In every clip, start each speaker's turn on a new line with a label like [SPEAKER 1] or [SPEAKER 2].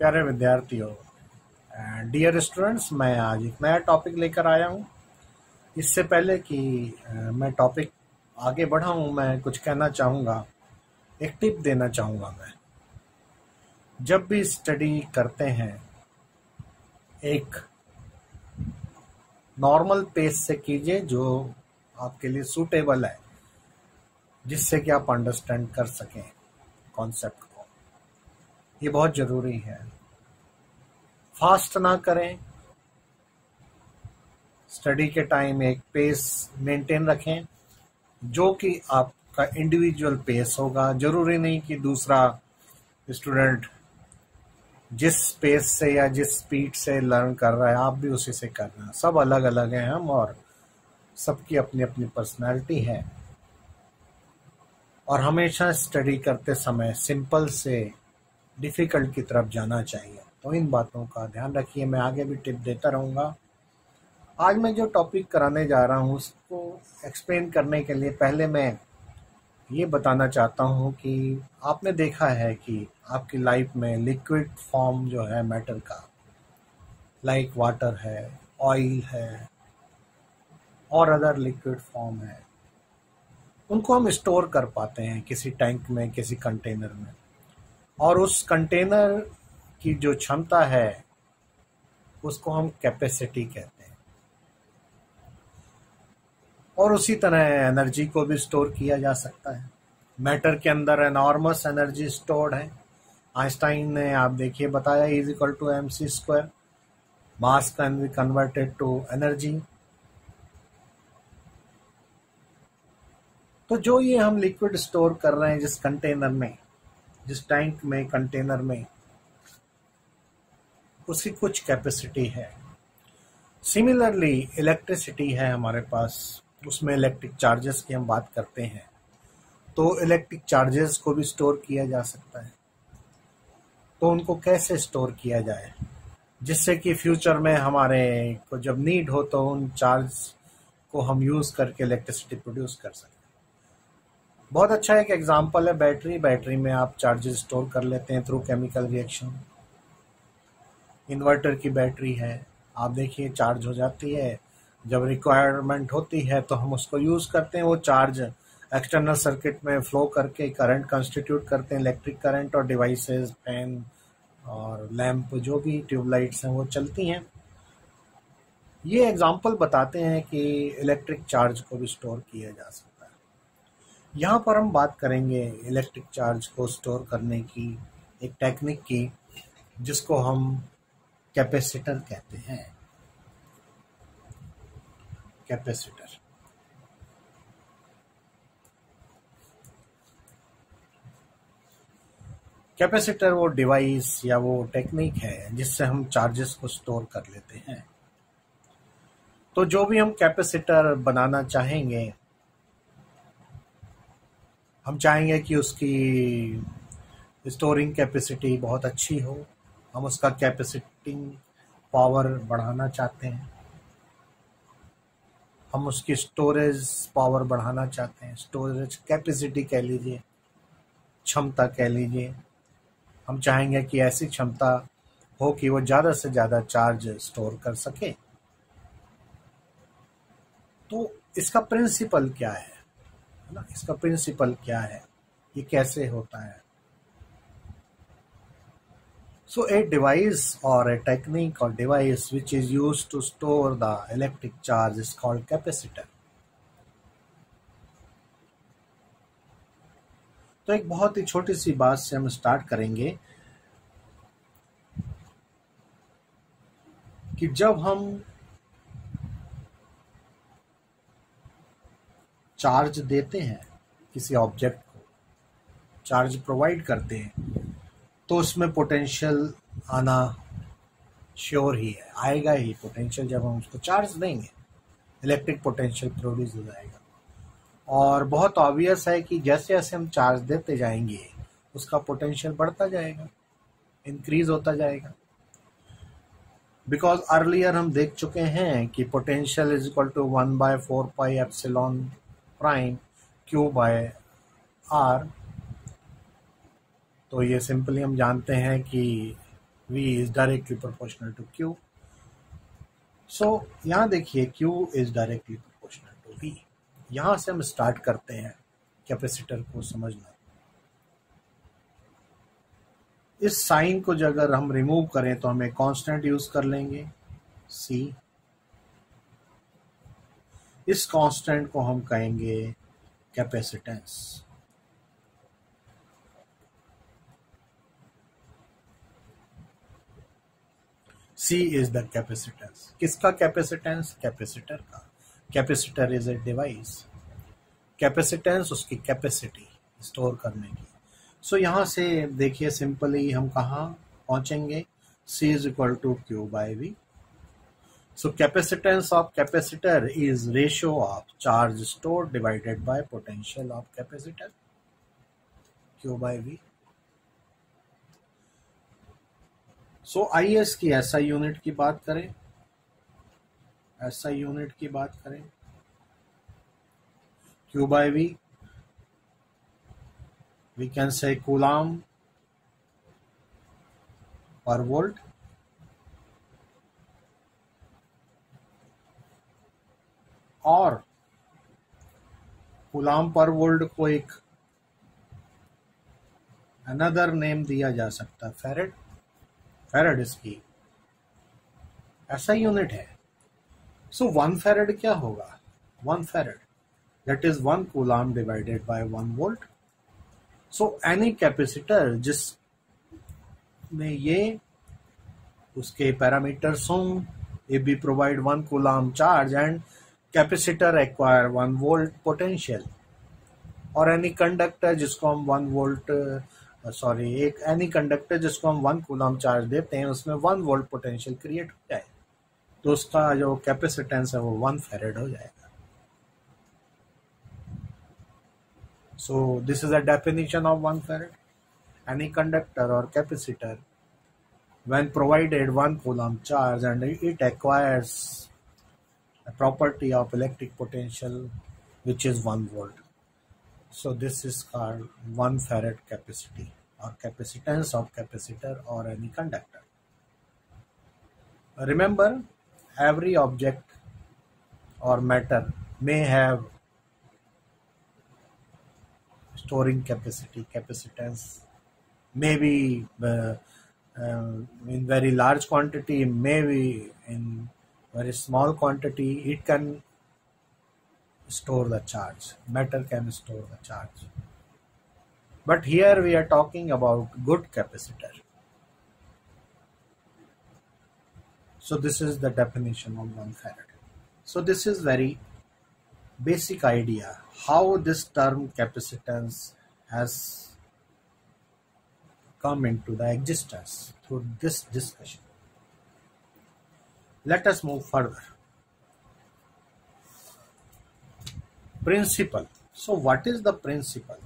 [SPEAKER 1] प्यारे विद्यार्थियों, dear students, मैं आज एक नया टॉपिक लेकर आया हूँ। इससे पहले कि मैं टॉपिक आगे बढ़ाऊँ, मैं कुछ कहना चाहूँगा, एक टिप देना चाहूँगा। मैं जब भी स्टडी करते हैं, एक नॉर्मल पेस से कीजिए जो आपके लिए सूटेबल है, जिससे कि आप अंडरस्टैंड कर सकें कॉन्सेप्ट को। ये बहुत ज़रूरी है। फास्ट ना करें, स्टडी के टाइम एक पेस मेंटेन रखें जो कि आपका इंडिविजुअल पेस होगा। जरूरी नहीं कि दूसरा स्टूडेंट जिस पेस से या जिस स्पीड से लर्न कर रहा है आप भी उसी से कर रहे हैं। सब अलग अलग हैं हम, और सबकी अपनी अपनी पर्सनैलिटी है। और हमेशा स्टडी करते समय सिंपल से डिफ़िकल्ट की तरफ जाना चाहिए। तो इन बातों का ध्यान रखिए। मैं आगे भी टिप देता रहूँगा। आज मैं जो टॉपिक कराने जा रहा हूँ उसको एक्सप्लेन करने के लिए पहले मैं ये बताना चाहता हूँ कि आपने देखा है कि आपकी लाइफ में लिक्विड फॉर्म जो है मैटर का, लाइक वाटर है, ऑयल है और अदर लिक्विड फॉर्म है, उनको हम स्टोर कर पाते हैं किसी टैंक में, किसी कंटेनर में। और उस कंटेनर की जो क्षमता है उसको हम कैपेसिटी कहते हैं। और उसी तरह एनर्जी को भी स्टोर किया जा सकता है। मैटर के अंदर एनॉर्मस एनर्जी स्टोर्ड है। आइंस्टाइन ने, आप देखिए, बताया E=mc²। Mass can be converted to energy. तो जो ये हम लिक्विड स्टोर कर रहे हैं जिस कंटेनर में, जिस टैंक में, कंटेनर में, उसकी कुछ कैपेसिटी है। सिमिलरली इलेक्ट्रिसिटी है हमारे पास, उसमें इलेक्ट्रिक चार्जेस की हम बात करते हैं। तो इलेक्ट्रिक चार्जेस को भी स्टोर किया जा सकता है। तो उनको कैसे स्टोर किया जाए जिससे कि फ्यूचर में हमारे को जब नीड हो तो उन चार्ज को हम यूज़ करके इलेक्ट्रिसिटी प्रोड्यूस कर सकें। बहुत अच्छा एक एग्जांपल है बैटरी। बैटरी में आप चार्जेस स्टोर कर लेते हैं थ्रू केमिकल रिएक्शन। इन्वर्टर की बैटरी है, आप देखिए चार्ज हो जाती है, जब रिक्वायरमेंट होती है तो हम उसको यूज़ करते हैं। वो चार्ज एक्सटर्नल सर्किट में फ्लो करके करंट कंस्टिट्यूट करते हैं, इलेक्ट्रिक करंट, और डिवाइसेस, फैन और लैंप, जो भी ट्यूबलाइट्स हैं वो चलती हैं। ये एग्जांपल बताते हैं कि इलेक्ट्रिक चार्ज को भी स्टोर किया जा सकता है। यहाँ पर हम बात करेंगे इलेक्ट्रिक चार्ज को स्टोर करने की एक टेक्निक की, जिसको हम कैपेसिटर कहते हैं। कैपेसिटर कैपेसिटर वो डिवाइस या वो टेक्निक है जिससे हम चार्जेस को स्टोर कर लेते हैं। तो जो भी हम कैपेसिटर बनाना चाहेंगे, हम चाहेंगे कि उसकी स्टोरिंग कैपेसिटी बहुत अच्छी हो। हम उसका कैपेसिटिंग पावर बढ़ाना चाहते हैं। हम उसकी स्टोरेज पावर बढ़ाना चाहते हैं। स्टोरेज कैपेसिटी कह लीजिए, क्षमता कह लीजिए। हम चाहेंगे कि ऐसी क्षमता हो कि वो ज़्यादा से ज़्यादा चार्ज स्टोर कर सके। तो इसका प्रिंसिपल क्या है ना? इसका प्रिंसिपल क्या है, ये कैसे होता है? So a device or a technique or device which is used to store the electric charge is called capacitor. तो एक बहुत ही छोटी सी बात से हम स्टार्ट करेंगे कि जब हम चार्ज देते हैं, किसी ऑब्जेक्ट को चार्ज प्रोवाइड करते हैं, तो उसमें पोटेंशियल आना श्योर ही है, आएगा ही पोटेंशियल। जब हम उसको चार्ज देंगे इलेक्ट्रिक पोटेंशियल प्रोड्यूस हो जाएगा। और बहुत ऑब्वियस है कि जैसे जैसे हम चार्ज देते जाएंगे उसका पोटेंशियल बढ़ता जाएगा, इंक्रीज होता जाएगा। बिकॉज अर्लियर हम देख चुके हैं कि potential is equal to 1/4πε Q/r। तो ये सिंपली हम जानते हैं कि V is directly proportional to Q. सो यहाँ देखिए Q is directly proportional to V. यहाँ से हम स्टार्ट करते हैं कैपेसिटर को समझना. इस साइन को जो अगर हम रिमूव करें तो हम एक कांस्टेंट यूज कर लेंगे C. इस कांस्टेंट को हम कहेंगे capacitance. C is the capacitance. किसका कैपेसिटेंस? कैपेसिटर का. Capacitor is a device. Capacitance उसकी कैपेसिटी स्टोर करने की. सो यहाँ से देखिए सिंपली हम कहाँ पहुंचेंगे? C is equal to Q by V. So capacitance of capacitor is ratio of charge stored divided by potential of capacitor, Q by V. So आइए इसकी SI यूनिट की बात करें. SI यूनिट की बात करें. Q by V, we can say coulomb per volt. और coulomb पर वोल्ट को एक अनदर नेम दिया जा सकता है फेरेड. फेरेड इसकी ऐसा यूनिट है. सो 1 फेरेड क्या होगा? 1 farad that is 1 coulomb divided by 1 volt. So any capacitor जिसमें ये उसके पैरामीटर्स हों, if we provide 1 coulomb charge and capacitor acquire 1 volt potential, और एनी कंडक्टर जिसको हम 1 वोल्ट एनी कंडक्टर जिसको हम 1 कूलम चार्ज देते हैं उसमें 1 वोल्ट पोटेंशियल क्रिएट हो जाए तो उसका जो कैपेसिटेंस है वो 1 फेरेड हो जाएगा. So this is a definition of 1 फेरेड. Any conductor और capacitor when provided 1 coulomb charge and it acquires a property of electric potential which is 1 volt. So this is called 1 farad capacity or capacitance of capacitor or any conductor. Remember, every object or matter may have storing capacity, capacitance, maybe in very large quantity, maybe in very small quantity, it can store the charge. Matter can store the charge. But here we are talking about good capacitor. So this is the definition of 1 farad. So this is very basic idea how this term capacitance has come into the existence through this discussion. Let us move further. Principle. So what is the principle?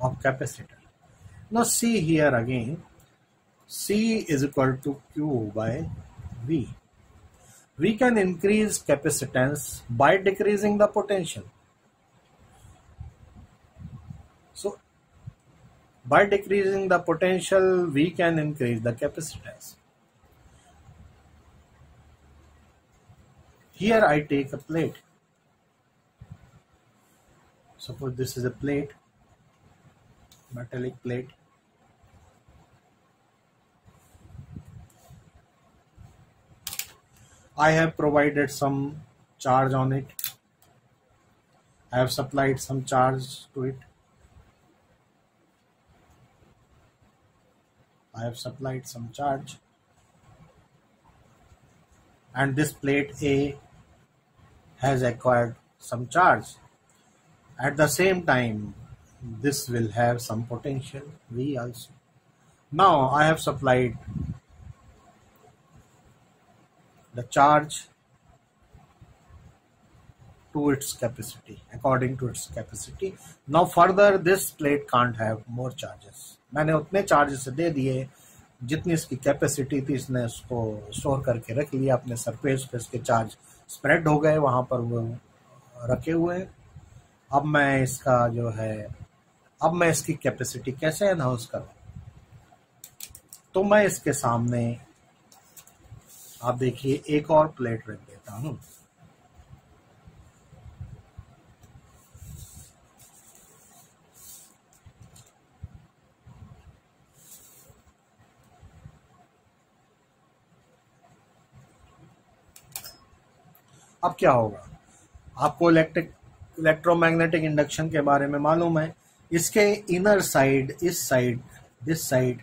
[SPEAKER 1] Of capacitor. Now see here again, C is equal to Q by V. We can increase capacitance by decreasing the potential. So by decreasing the potential, we can increase the capacitance. Here I take a plate. Suppose this is a plate, metallic plate. I have provided some charge on it. I have supplied some charge to it. I have supplied some charge, and this plate A has acquired some charge. At the same time, this will have some potential V also. Now I have supplied the charge to its capacity, according to its capacity. Now further this plate can't have more charges. मैंने उतने charges दे दिए जितनी इसकी capacity थी, इसने उसको store करके रख लिया अपने सरफेस पे. इसके चार्ज स्प्रेड हो गए, वहाँ पर वो रखे हुए हैं. अब मैं इसका जो है अब मैं इसकी कैपेसिटी कैसे एनहाउस करूं? तो मैं इसके सामने आप देखिए एक और प्लेट रख देता हूं। अब क्या होगा? आपको इलेक्ट्रोमैग्नेटिक इंडक्शन के बारे में मालूम है। इसके इनर साइड, इस side, this side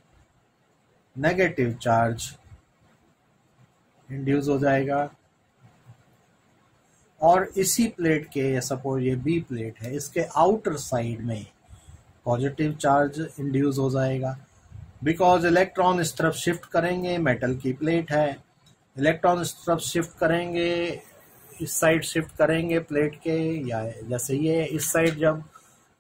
[SPEAKER 1] negative charge induce हो जाएगा, और इसी प्लेट के, सपोज ये बी प्लेट है, इसके आउटर साइड में पॉजिटिव चार्ज इंड्यूस हो जाएगा, बिकॉज इलेक्ट्रॉन इस तरफ शिफ्ट करेंगे, मेटल की प्लेट है, इलेक्ट्रॉन इस तरफ शिफ्ट करेंगे, इस साइड शिफ्ट करेंगे प्लेट के, या जैसे ये इस साइड जब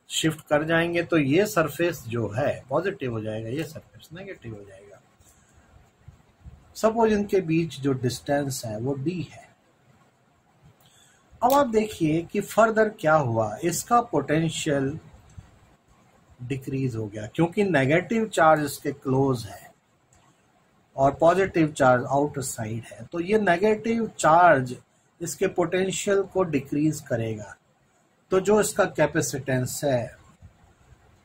[SPEAKER 1] शिफ्ट कर जाएंगे तो ये सरफेस जो है पॉजिटिव हो जाएगा, ये सरफेस नेगेटिव हो जाएगा। सपोज इनके बीच जो डिस्टेंस है वो d है। अब आप देखिए कि फर्दर क्या हुआ, इसका पोटेंशियल डिक्रीज हो गया, क्योंकि नेगेटिव चार्ज इसके क्लोज है और पॉजिटिव चार्ज आउटर साइड है, तो ये नेगेटिव चार्ज इसके पोटेंशियल को डिक्रीज करेगा। तो जो इसका कैपेसिटेंस है,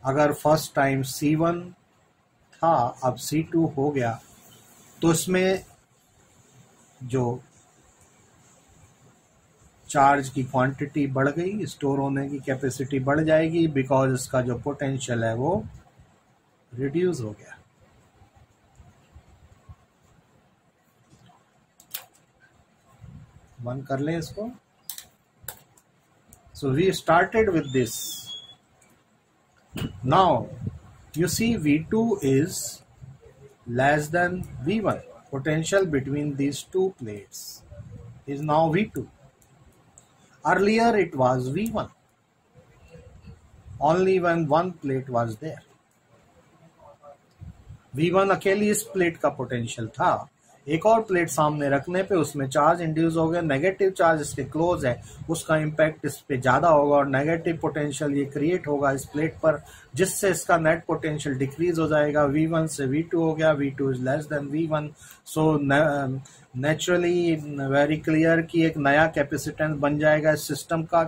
[SPEAKER 1] अगर फर्स्ट टाइम C1 था, अब C2 हो गया, तो इसमें जो चार्ज की क्वांटिटी बढ़ गई, स्टोर होने की कैपेसिटी बढ़ जाएगी, बिकॉज इसका जो पोटेंशियल है वो रिड्यूस हो गया। बंद कर लें इसको। So we started with this. Now you see V2 is less than V1. Potential between these two plates is now V2. Earlier it was V1. Only when one plate was there. V1 अकेली इस plate का potential था, एक और plate सामने रखने पे उसमें चार्ज इंड्यूस हो गया, नेगेटिव चार्ज इसके क्लोज है, उसका इम्पैक्ट इस पे ज्यादा होगा और नेगेटिव पोटेंशियल ये क्रिएट होगा इस प्लेट पर, जिससे इसका नेट पोटेंशियल डिक्रीज हो जाएगा। V1 से V2 हो गया, V2 is less then V1। So naturally very clear कि एक नया कैपेसिटेंस बन जाएगा इस सिस्टम का,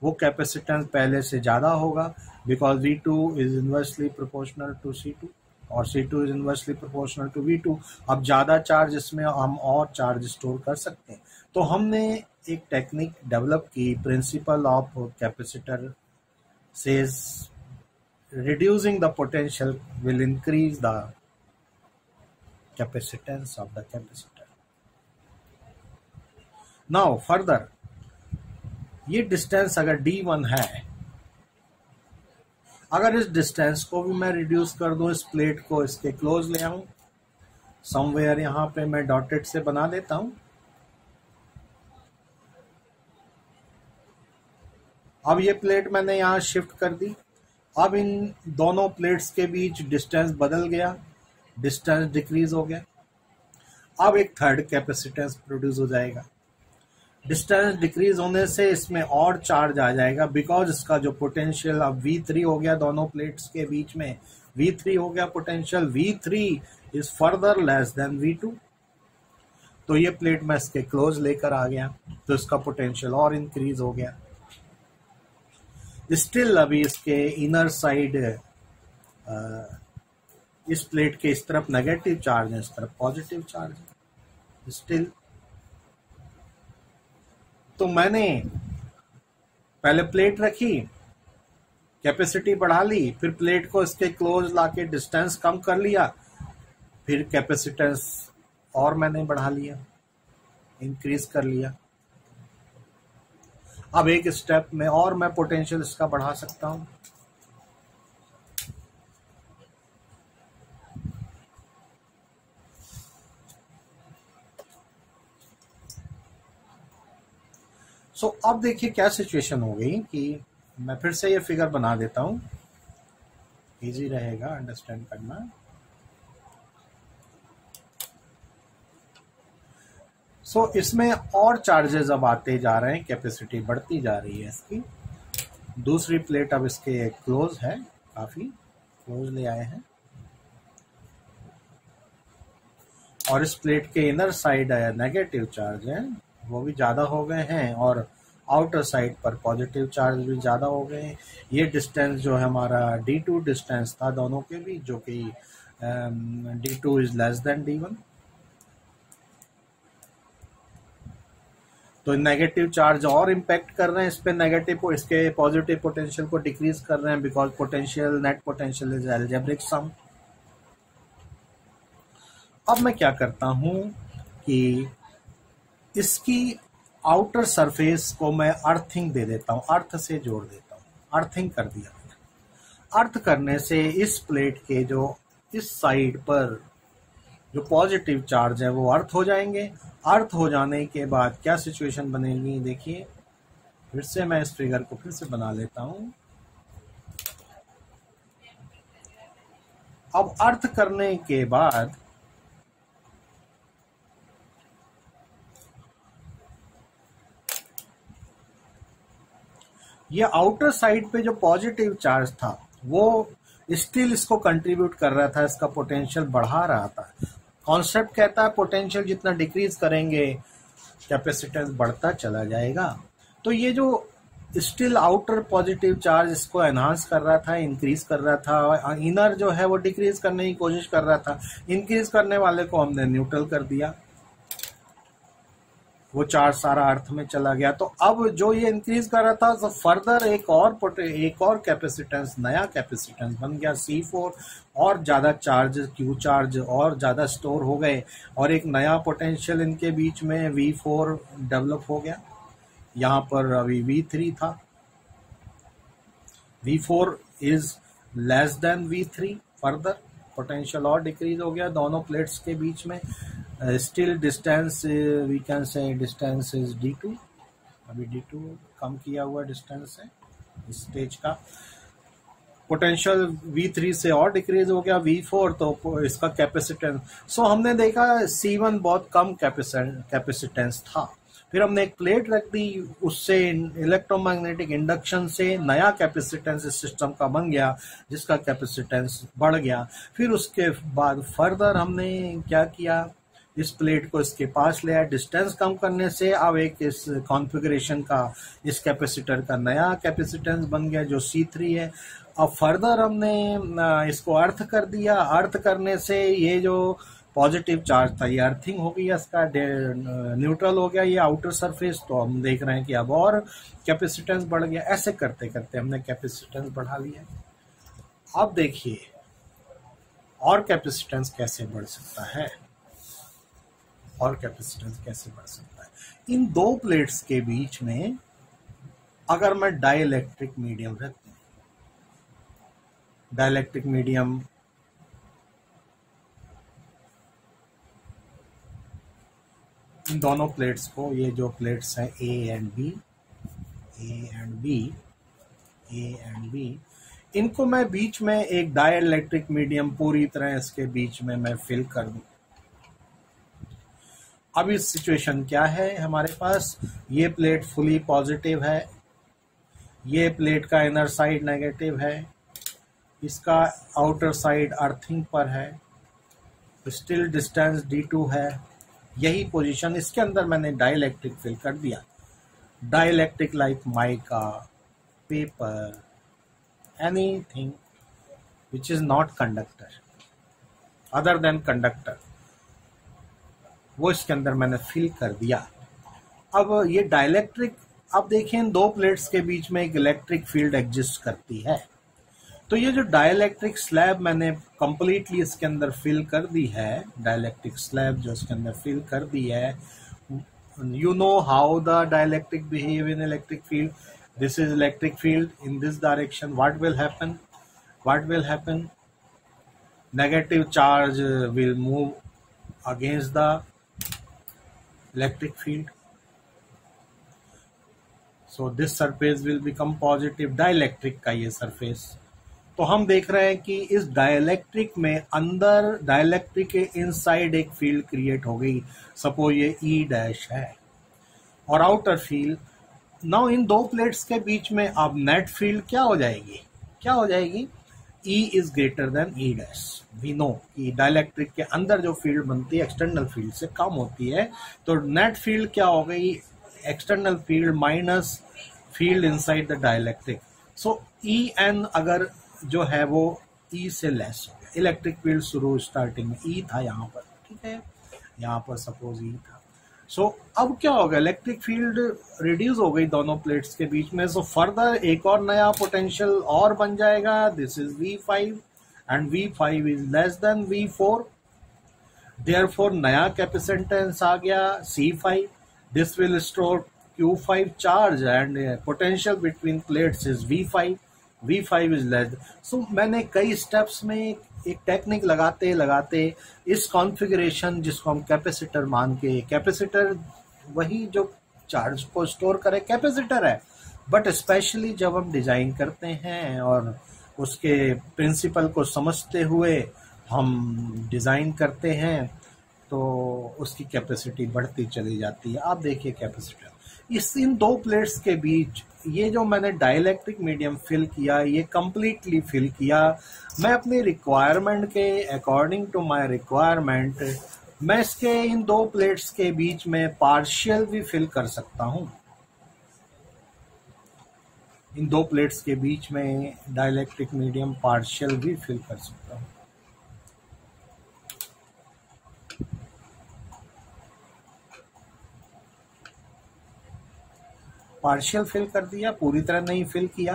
[SPEAKER 1] वो कैपेसिटेंस पहले से ज्यादा होगा, because V2 is inversely proportional to C2 और C2 is inversely proportional to V2। अब ज्यादा चार्ज इसमें हम और चार्ज स्टोर कर सकते हैं। तो हमने एक टेक्निक डेवलप की, principle of capacitor says reducing the potential will increase the capacitance of the capacitor. Now further, ये डिस्टेंस अगर D1 है, अगर इस डिस्टेंस को भी मैं रिड्यूस कर दूं, इस प्लेट को इसके क्लोज ले आऊं, समवेयर यहां पे मैं डॉटेड से बना देता हूं। अब ये प्लेट मैंने यहां शिफ्ट कर दी, अब इन दोनों प्लेट्स के बीच डिस्टेंस बदल गया, डिस्टेंस डिक्रीज हो गया। अब एक थर्ड कैपेसिटेंस प्रोड्यूस हो जाएगा, डिस्टेंस डिक्रीज होने से इसमें और चार्ज आ जाएगा, बिकॉज इसका जो पोटेंशियल अब V3 हो गया, दोनों प्लेट्स के बीच में V3 हो गया potential, V3 is further less than V2। तो ये प्लेट मैं इसके क्लोज लेकर आ गया, तो इसका पोटेंशियल और इंक्रीज हो गया। स्टिल अभी इसके इनर साइड इस प्लेट के इस तरफ नेगेटिव चार्ज है, इस तरफ पॉजिटिव चार्ज है स्टिल। तो मैंने पहले प्लेट रखी, कैपेसिटी बढ़ा ली, फिर प्लेट को इसके क्लोज लाके डिस्टेंस कम कर लिया, फिर कैपेसिटेंस और मैंने बढ़ा लिया, इंक्रीज कर लिया। अब एक स्टेप में और मैं पोटेंशियल इसका बढ़ा सकता हूं। अब देखिए क्या सिचुएशन हो गई कि मैं फिर से ये फिगर बना देता हूं, इजी रहेगा अंडरस्टैंड करना। इसमें और चार्जेस अब आते जा रहे हैं, कैपेसिटी बढ़ती जा रही है इसकी। दूसरी प्लेट अब इसके क्लोज है, काफी क्लोज ले आए हैं और इस प्लेट के इनर साइड नेगेटिव चार्ज है वो भी ज़्यादा हो गए हैं और आउटर साइड पर पॉजिटिव चार्ज भी ज़्यादा हो गए हैं। ये डिस्टेंस जो है हमारा D2 डिस्टेंस था दोनों के बीच, जो कि D2 is less then D1। तो नेगेटिव चार्ज और इम्पैक्ट कर रहे हैं इस पे, नेगेटिव इसके पॉजिटिव पोटेंशियल को डिक्रीज कर रहे हैं because potential net potential is algebraic sum. अब मैं क्या करता हूं कि इसकी आउटर सरफेस को मैं अर्थिंग दे देता हूं, अर्थ से जोड़ देता हूं। अर्थिंग कर दिया मैंने। अर्थ करने से इस प्लेट के जो इस साइड पर जो पॉजिटिव चार्ज है वो अर्थ हो जाएंगे। अर्थ हो जाने के बाद क्या सिचुएशन बनेगी देखिए, फिर से मैं इस फिगर को फिर से बना लेता हूं। अब अर्थ करने के बाद ये आउटर साइड पे जो पॉजिटिव चार्ज था वो स्टिल इसको कंट्रीब्यूट कर रहा था, इसका पोटेंशियल बढ़ा रहा था। कॉन्सेप्ट कहता है पोटेंशियल जितना डिक्रीज करेंगे कैपेसिटेंस बढ़ता चला जाएगा। तो ये जो स्टिल आउटर पॉजिटिव चार्ज इसको एनहांस कर रहा था, इंक्रीज कर रहा था, इनर जो है वो डिक्रीज करने की कोशिश कर रहा था। इंक्रीज करने वाले को हमने न्यूट्रल कर दिया, वो चार्ज सारा अर्थ में चला गया। तो अब जो ये इंक्रीज कर रहा था तो फर्दर एक और कैपेसिटेंस, नया कैपेसिटेंस बन गया C4 और ज्यादा चार्ज Q चार्ज और ज्यादा स्टोर हो गए और एक नया पोटेंशियल इनके बीच में V4 डेवलप हो गया। यहाँ पर अभी V3 था, V4 is less than V3, further potential और डिक्रीज हो गया दोनों प्लेट्स के बीच में। Still distance we can say distance is D2, अभी D2 कम किया हुआ डिस्टेंस है इस स्टेज का। पोटेंशियल V3 से और डिक्रीज हो गया V4, तो इसका कैपेसिटेंस, सो हमने देखा C1 बहुत कम कैपेसिटेंस था। फिर हमने एक प्लेट रख दी, उससे इलेक्ट्रोमैग्नेटिक इंडक्शन से नया कैपेसिटेंस इस सिस्टम का बन गया जिसका कैपेसिटेंस बढ़ गया। फिर उसके बाद फर्दर हमने क्या किया, इस प्लेट को इसके पास ले आया, डिस्टेंस कम करने से अब एक इस कॉन्फ़िगरेशन का इस कैपेसिटर का नया कैपेसिटेंस बन गया जो C3 है। अब फर्दर हमने इसको अर्थ कर दिया, अर्थ करने से ये जो पॉजिटिव चार्ज था ये अर्थिंग हो गई, इसका न्यूट्रल हो गया ये आउटर सरफेस। तो हम देख रहे हैं कि अब और कैपेसिटेंस बढ़ गया। ऐसे करते करते हमने कैपेसिटेंस बढ़ा लिया। अब देखिए और कैपेसिटेंस कैसे बढ़ सकता है, और कैपेसिटेंस कैसे बढ़ सकता है। इन दो प्लेट्स के बीच में अगर मैं डाइलेक्ट्रिक मीडियम रख दूं, डाइलेक्ट्रिक मीडियम इन दोनों प्लेट्स को, ये जो प्लेट्स हैं A एंड B, इनको मैं बीच में एक डाइलेक्ट्रिक मीडियम पूरी तरह इसके बीच में मैं फिल कर दूं। अब इस सिचुएशन क्या है हमारे पास, ये प्लेट फुली पॉजिटिव है, ये प्लेट का इनर साइड नेगेटिव है, इसका आउटर साइड अर्थिंग पर है, स्टिल डिस्टेंस D2 है। यही पोजीशन, इसके अंदर मैंने डाइलेक्ट्रिक फिल कर दिया। Dielectric like mica, paper, anything which is not conductor other than conductor, वो इसके अंदर मैंने फिल कर दिया। अब ये डाइलेक्ट्रिक, अब देखिए इन दो प्लेट्स के बीच में एक इलेक्ट्रिक फील्ड एग्जिस्ट करती है। तो ये जो डाइलेक्ट्रिक स्लैब मैंने कंप्लीटली इसके अंदर फिल कर दी है, डाइलेक्ट्रिक स्लैब जो इसके अंदर फिल कर दी है, you know how the dielectric behave in electric field. This is electric field in this direction, what will happen, negative charge will move against the electric field, so this surface will become positive, dielectric का ये surface. तो हम देख रहे हैं कि इस dielectric में अंदर, डाइलेक्ट्रिक के इनसाइड एक फील्ड क्रिएट हो गई, सपोज ये E' है, और आउटर फील्ड। नाउ इन दो प्लेट्स के बीच में अब नेट फील्ड क्या हो जाएगी, E is greater than E dash. We know कि डाइलेक्ट्रिक के अंदर जो फील्ड बनती है एक्सटर्नल फील्ड से कम होती है, तो नेट फील्ड क्या हो गई, external field minus field inside the dielectric. So E n अगर जो है वो E से लेस हो गया। इलेक्ट्रिक फील्ड शुरू स्टार्टिंग में E था यहाँ पर, ठीक है, यहाँ पर सपोज E था। सो अब क्या होगा, इलेक्ट्रिक फील्ड रिड्यूस हो गई दोनों प्लेट्स के बीच में। सो फर्दर एक और नया पोटेंशियल और बन जाएगा, this is V5 and V5 is less than V4, therefore नया कैपेसिटेंस आ गया C5, this will store Q5 charge and potential between plates is V5 is less. So मैंने कई स्टेप्स में एक टेक्निक लगाते लगाते इस कॉन्फ़िगरेशन, जिसको हम कैपेसिटर मान के, कैपेसिटर वही जो चार्ज को स्टोर करे कैपेसिटर है, बट स्पेशली जब हम डिजाइन करते हैं और उसके प्रिंसिपल को समझते हुए हम डिजाइन करते हैं तो उसकी कैपेसिटी बढ़ती चली जाती है। आप देखिए कैपेसिटर इन दो प्लेट्स के बीच, ये जो मैंने डाइलेक्ट्रिक मीडियम फिल किया, ये कंप्लीटली फिल किया। मैं अपनी रिक्वायरमेंट के अकॉर्डिंग टू माय रिक्वायरमेंट मैं इसके इन दो प्लेट्स के बीच में पार्शियल भी फिल कर सकता हूं। इन दो प्लेट्स के बीच में डाइलेक्ट्रिक मीडियम पार्शियल भी फिल कर सकता हूं। पार्शियल फिल कर दिया, पूरी तरह नहीं फिल किया।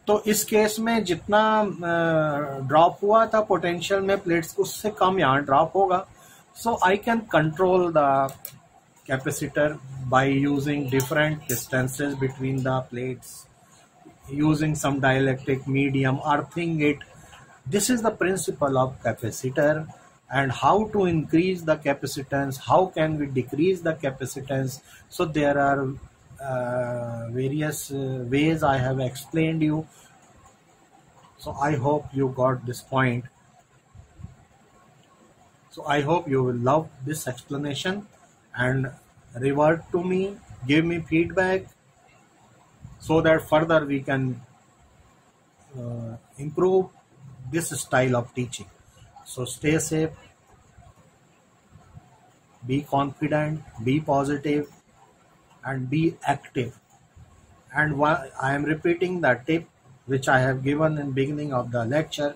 [SPEAKER 1] तो इस केस में जितना ड्रॉप हुआ था पोटेंशियल में प्लेट्स को, उससे कम यहाँ ड्रॉप होगा। So I can control the capacitor by using different distances between the plates, using some dielectric medium, earthing it. This is the principle of capacitor, and how to increase the capacitance, how can we decrease the capacitance. So there are various ways I have explained you. So I hope you got this point. So I hope you will love this explanation and revert to me, give me feedback, so that further we can improve this style of teaching. So stay safe, be confident, be positive, and be active. And I am repeating the tip which I have given in beginning of the lecture: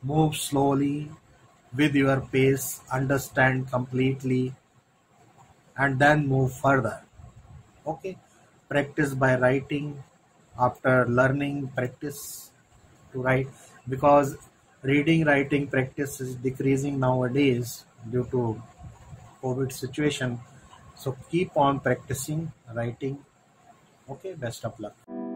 [SPEAKER 1] move slowly with your pace, understand completely, and then move further. Okay. Practice by writing. After learning, practice to write, because reading writing practice is decreasing nowadays due to COVID situation. So keep on practicing writing. Okay, best of luck.